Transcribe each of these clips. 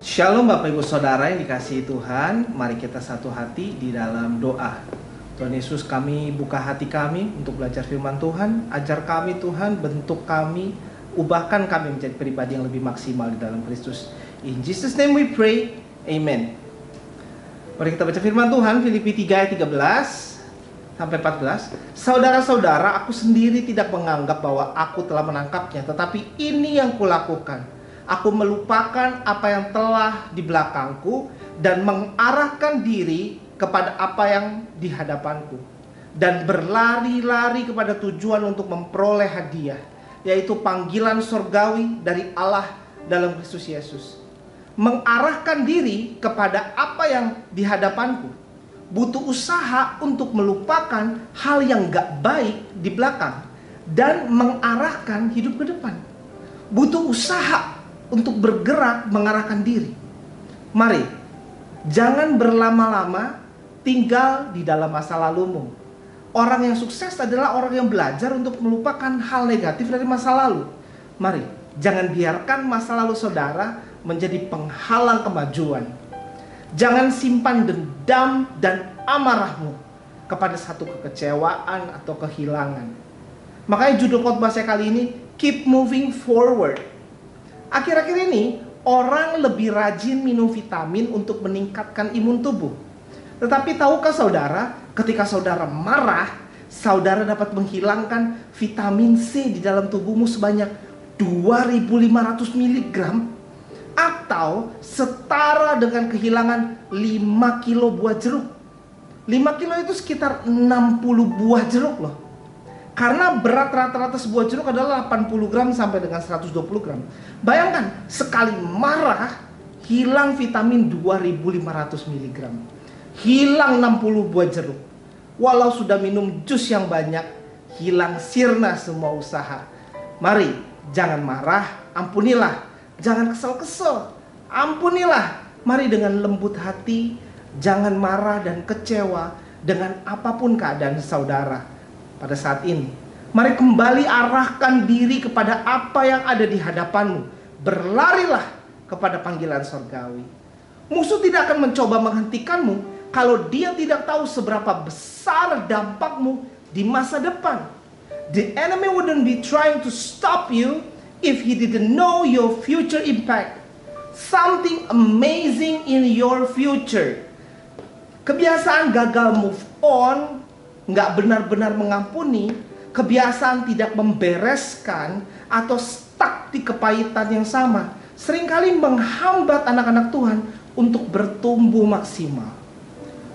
Shalom Bapak Ibu Saudara yang dikasihi Tuhan. Mari kita satu hati di dalam doa. Tuhan Yesus, kami buka hati kami untuk belajar firman Tuhan. Ajar kami Tuhan, bentuk kami, ubahkan kami menjadi pribadi yang lebih maksimal di dalam Kristus. In Jesus name we pray, Amen. Mari kita baca firman Tuhan, Filipi 3 ayat 13 sampai 14. Saudara-saudara, aku sendiri tidak menganggap bahwa aku telah menangkapnya, tetapi ini yang kulakukan. Aku melupakan apa yang telah di belakangku dan mengarahkan diri kepada apa yang di hadapanku, dan berlari-lari kepada tujuan untuk memperoleh hadiah, yaitu panggilan surgawi dari Allah dalam Kristus Yesus. Mengarahkan diri kepada apa yang di hadapanku butuh usaha untuk melupakan hal yang gak baik di belakang dan mengarahkan hidup ke depan. Butuh usaha untuk bergerak mengarahkan diri. Mari, jangan berlama-lama tinggal di dalam masa lalumu. Orang yang sukses adalah orang yang belajar untuk melupakan hal negatif dari masa lalu. Mari, jangan biarkan masa lalu saudara menjadi penghalang kemajuan. Jangan simpan dendam dan amarahmu kepada satu kekecewaan atau kehilangan. Makanya judul khotbah saya kali ini, Keep Moving Forward. Akhir-akhir ini, orang lebih rajin minum vitamin untuk meningkatkan imun tubuh. Tetapi tahukah saudara, ketika saudara marah, saudara dapat menghilangkan vitamin C di dalam tubuhmu sebanyak 2.500 mg, atau setara dengan kehilangan 5 kilo buah jeruk. 5 kilo itu sekitar 60 buah jeruk loh. Karena berat rata-rata sebuah jeruk adalah 80 gram sampai dengan 120 gram. Bayangkan, sekali marah, hilang vitamin 2.500 mg. Hilang 60 buah jeruk. Walau sudah minum jus yang banyak, hilang sirna semua usaha. Mari, jangan marah, ampunilah. Jangan kesel-kesel, ampunilah. Mari dengan lembut hati, jangan marah dan kecewa dengan apapun keadaan saudara. Pada saat ini, mari kembali arahkan diri kepada apa yang ada di hadapanmu. Berlarilah kepada panggilan surgawi. Musuh tidak akan mencoba menghentikanmu kalau dia tidak tahu seberapa besar dampakmu di masa depan. The enemy wouldn't be trying to stop you if he didn't know your future impact. Something amazing in your future. Kebiasaan gagal move on, nggak benar-benar mengampuni, kebiasaan tidak membereskan, atau stuck di kepahitan yang sama, seringkali menghambat anak-anak Tuhan untuk bertumbuh maksimal.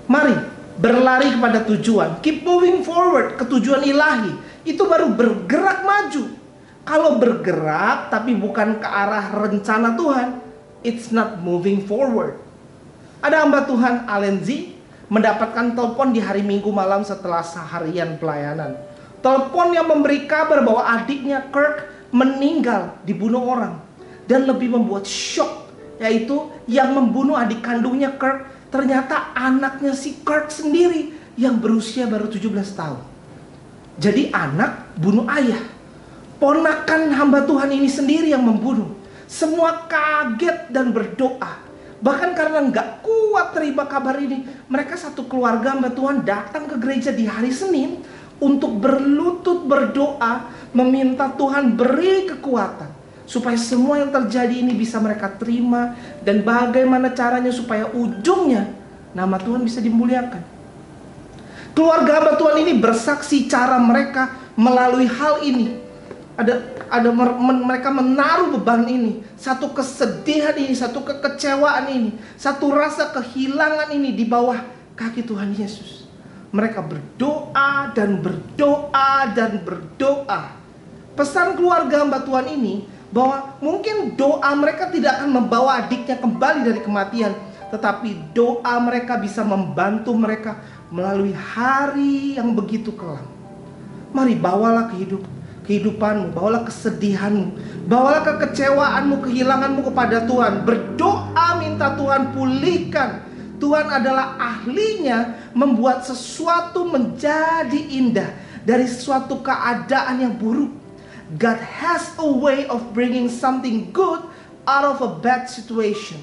Mari berlari kepada tujuan, keep moving forward ke tujuan ilahi. Itu baru bergerak maju. Kalau bergerak tapi bukan ke arah rencana Tuhan, it's not moving forward. Ada hamba Tuhan Alenzi mendapatkan telepon di hari Minggu malam setelah seharian pelayanan. Telepon yang memberi kabar bahwa adiknya Kirk meninggal, dibunuh orang. Dan lebih membuat shock, yaitu yang membunuh adik kandungnya Kirk ternyata anaknya si Kirk sendiri yang berusia baru 17 tahun. Jadi anak bunuh ayah. Ponakan hamba Tuhan ini sendiri yang membunuh. Semua kaget dan berdoa. Bahkan karena nggak kuat terima kabar ini, mereka satu keluarga hamba Tuhan datang ke gereja di hari Senin untuk berlutut berdoa, meminta Tuhan beri kekuatan supaya semua yang terjadi ini bisa mereka terima, dan bagaimana caranya supaya ujungnya nama Tuhan bisa dimuliakan. Keluarga hamba Tuhan ini bersaksi cara mereka melalui hal ini. Mereka menaruh beban ini, satu kesedihan ini, satu kekecewaan ini, satu rasa kehilangan ini di bawah kaki Tuhan Yesus. Mereka berdoa dan berdoa dan berdoa. Pesan keluarga hamba Tuhan ini bahwa mungkin doa mereka tidak akan membawa adiknya kembali dari kematian, tetapi doa mereka bisa membantu mereka melalui hari yang begitu kelam. Mari bawalah kehidupanmu, bawalah kesedihanmu, bawalah kekecewaanmu, kehilanganmu kepada Tuhan. Berdoa minta Tuhan pulihkan. Tuhan adalah ahlinya membuat sesuatu menjadi indah dari suatu keadaan yang buruk. God has a way of bringing something good out of a bad situation.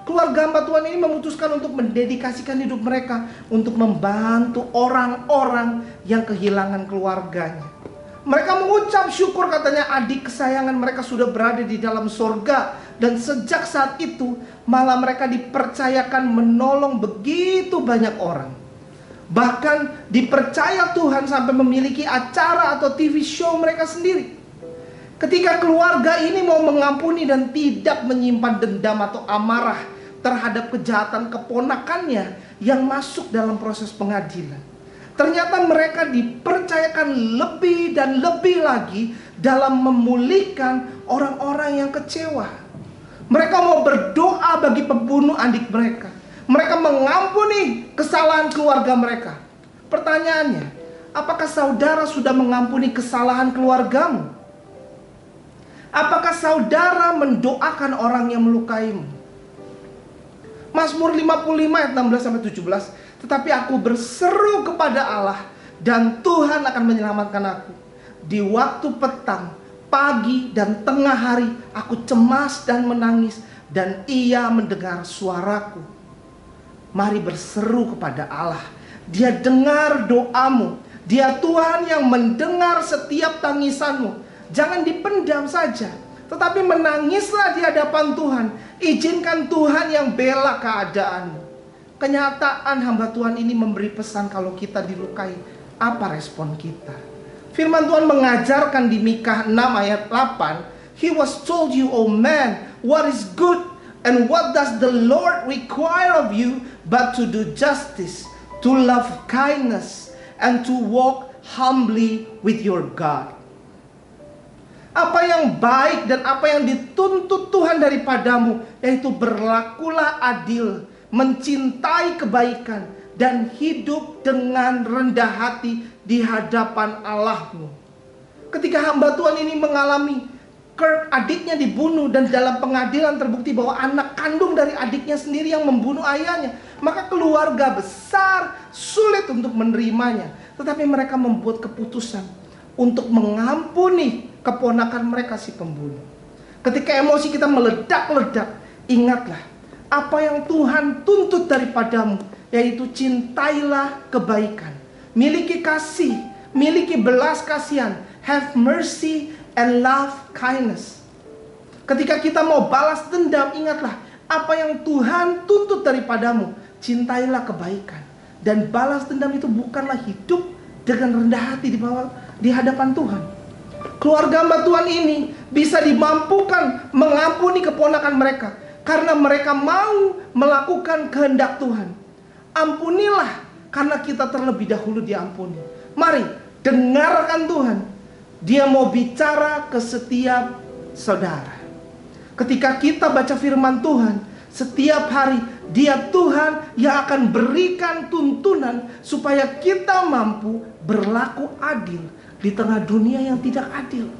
Keluarga hamba Tuhan ini memutuskan untuk mendedikasikan hidup mereka untuk membantu orang-orang yang kehilangan keluarganya. Mereka mengucap syukur, katanya adik kesayangan mereka sudah berada di dalam sorga. Dan sejak saat itu malah mereka dipercayakan menolong begitu banyak orang. Bahkan dipercaya Tuhan sampai memiliki acara atau TV show mereka sendiri. Ketika keluarga ini mau mengampuni dan tidak menyimpan dendam atau amarah terhadap kejahatan keponakannya yang masuk dalam proses pengadilan, ternyata mereka dipercayakan lebih dan lebih lagi dalam memulihkan orang-orang yang kecewa. Mereka mau berdoa bagi pembunuh adik mereka. Mereka mengampuni kesalahan keluarga mereka. Pertanyaannya, apakah saudara sudah mengampuni kesalahan keluargamu? Apakah saudara mendoakan orang yang melukaimu? Mazmur 55 ayat 16-17. Tetapi aku berseru kepada Allah dan Tuhan akan menyelamatkan aku. Di waktu petang, pagi dan tengah hari aku cemas dan menangis, dan Ia mendengar suaraku. Mari berseru kepada Allah. Dia dengar doamu. Dia Tuhan yang mendengar setiap tangisanmu. Jangan dipendam saja, tetapi menangislah di hadapan Tuhan. Izinkan Tuhan yang bela keadaanmu. Kenyataan hamba Tuhan ini memberi pesan kalau kita dilukai, apa respon kita? Firman Tuhan mengajarkan di Mikha 6 ayat 8, He was told you, O man, what is good, and what does the Lord require of you, but to do justice, to love kindness, and to walk humbly with your God. Apa yang baik dan apa yang dituntut Tuhan daripadamu, yaitu berlakulah adil, mencintai kebaikan, dan hidup dengan rendah hati di hadapan Allahmu. Ketika hamba Tuhan ini mengalami Kurt, adiknya dibunuh, dan dalam pengadilan terbukti bahwa anak kandung dari adiknya sendiri yang membunuh ayahnya, maka keluarga besar sulit untuk menerimanya. Tetapi mereka membuat keputusan untuk mengampuni keponakan mereka si pembunuh. Ketika emosi kita meledak-ledak, ingatlah apa yang Tuhan tuntut daripadamu, yaitu cintailah kebaikan, miliki kasih, miliki belas kasihan, have mercy and love kindness. Ketika kita mau balas dendam, ingatlah apa yang Tuhan tuntut daripadamu, cintailah kebaikan. Dan balas dendam itu bukanlah hidup dengan rendah hati di hadapan Tuhan. Keluarga hamba Tuhan ini bisa dimampukan mengampuni keponakan mereka karena mereka mau melakukan kehendak Tuhan. Ampunilah karena kita terlebih dahulu diampuni. Mari dengarkan Tuhan. Dia mau bicara ke setiap saudara. Ketika kita baca firman Tuhan setiap hari, Dia Tuhan yang akan berikan tuntunan supaya kita mampu berlaku adil di tengah dunia yang tidak adil.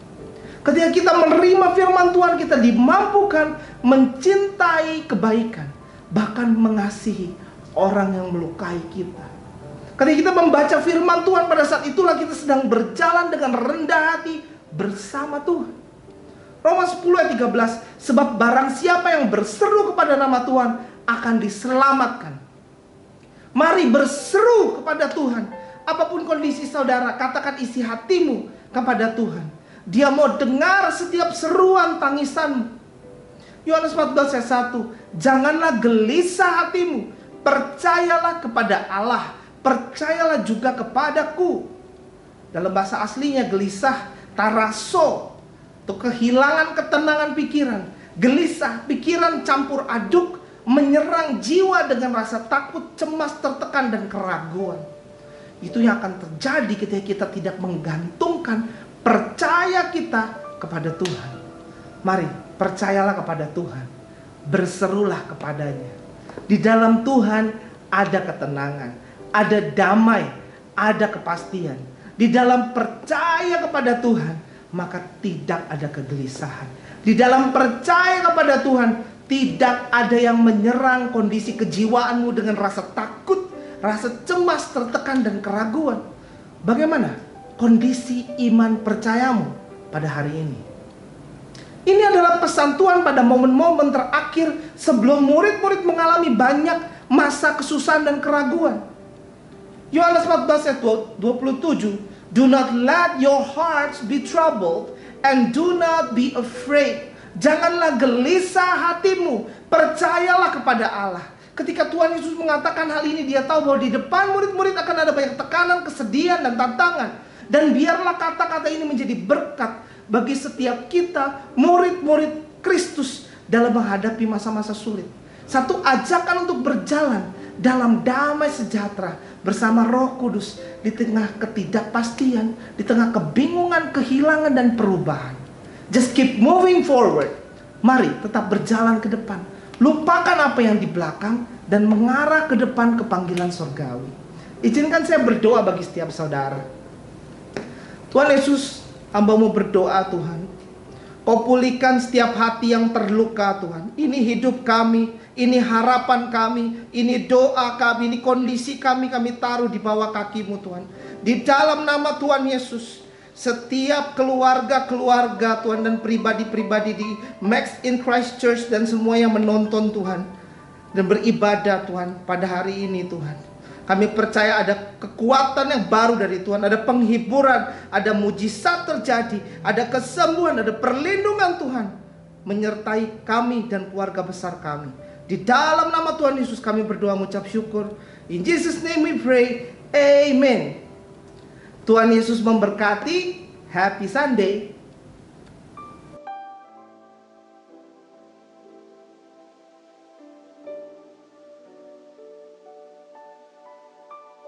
Ketika kita menerima firman Tuhan, kita dimampukan mencintai kebaikan, bahkan mengasihi orang yang melukai kita. Ketika kita membaca firman Tuhan, pada saat itulah kita sedang berjalan dengan rendah hati bersama Tuhan. Roma 10 ayat 13, sebab barang siapa yang berseru kepada nama Tuhan akan diselamatkan. Mari berseru kepada Tuhan. Apapun kondisi saudara, katakan isi hatimu kepada Tuhan. Dia mau dengar setiap seruan tangisanmu. Yohanes 14 ayat 1, janganlah gelisah hatimu, percayalah kepada Allah, percayalah juga kepadaku. Dalam bahasa aslinya gelisah, taraso, atau kehilangan ketenangan pikiran. Gelisah, pikiran campur aduk, menyerang jiwa dengan rasa takut, cemas, tertekan, dan keraguan. Itu yang akan terjadi ketika kita tidak menggantungkan percaya kita kepada Tuhan. Mari, percayalah kepada Tuhan. Berserulah kepadanya. Di dalam Tuhan ada ketenangan, ada damai, ada kepastian. Di dalam percaya kepada Tuhan, maka tidak ada kegelisahan. Di dalam percaya kepada Tuhan, tidak ada yang menyerang kondisi kejiwaanmu dengan rasa takut, rasa cemas, tertekan, dan keraguan. Bagaimana kondisi iman percayamu pada hari ini? Ini adalah pesan Tuhan pada momen-momen terakhir sebelum murid-murid mengalami banyak masa kesusahan dan keraguan. Yohanes 14 ayat 27, "Do not let your hearts be troubled and do not be afraid." Janganlah gelisah hatimu, percayalah kepada Allah. Ketika Tuhan Yesus mengatakan hal ini, dia tahu bahwa di depan murid-murid akan ada banyak tekanan, kesedihan, dan tantangan. Dan biarlah kata-kata ini menjadi berkat bagi setiap kita, murid-murid Kristus, dalam menghadapi masa-masa sulit. Satu ajakan untuk berjalan dalam damai sejahtera bersama Roh Kudus di tengah ketidakpastian, di tengah kebingungan, kehilangan, dan perubahan. Just keep moving forward. Mari tetap berjalan ke depan. Lupakan apa yang di belakang dan mengarah ke depan ke panggilan surgawi. Izinkan saya berdoa bagi setiap saudara. Tuhan Yesus, hamba mau berdoa Tuhan. Kau pulihkan setiap hati yang terluka Tuhan. Ini hidup kami, ini harapan kami, ini doa kami, ini kondisi kami taruh di bawah kaki-Mu Tuhan. Di dalam nama Tuhan Yesus, setiap keluarga-keluarga Tuhan dan pribadi-pribadi di Max in Christ Church dan semua yang menonton Tuhan dan beribadah Tuhan pada hari ini Tuhan. Kami percaya ada kekuatan yang baru dari Tuhan, ada penghiburan, ada mujizat terjadi, ada kesembuhan, ada perlindungan Tuhan menyertai kami dan keluarga besar kami. Di dalam nama Tuhan Yesus kami berdoa mengucap syukur. In Jesus name we pray. Amen. Tuhan Yesus memberkati. Happy Sunday.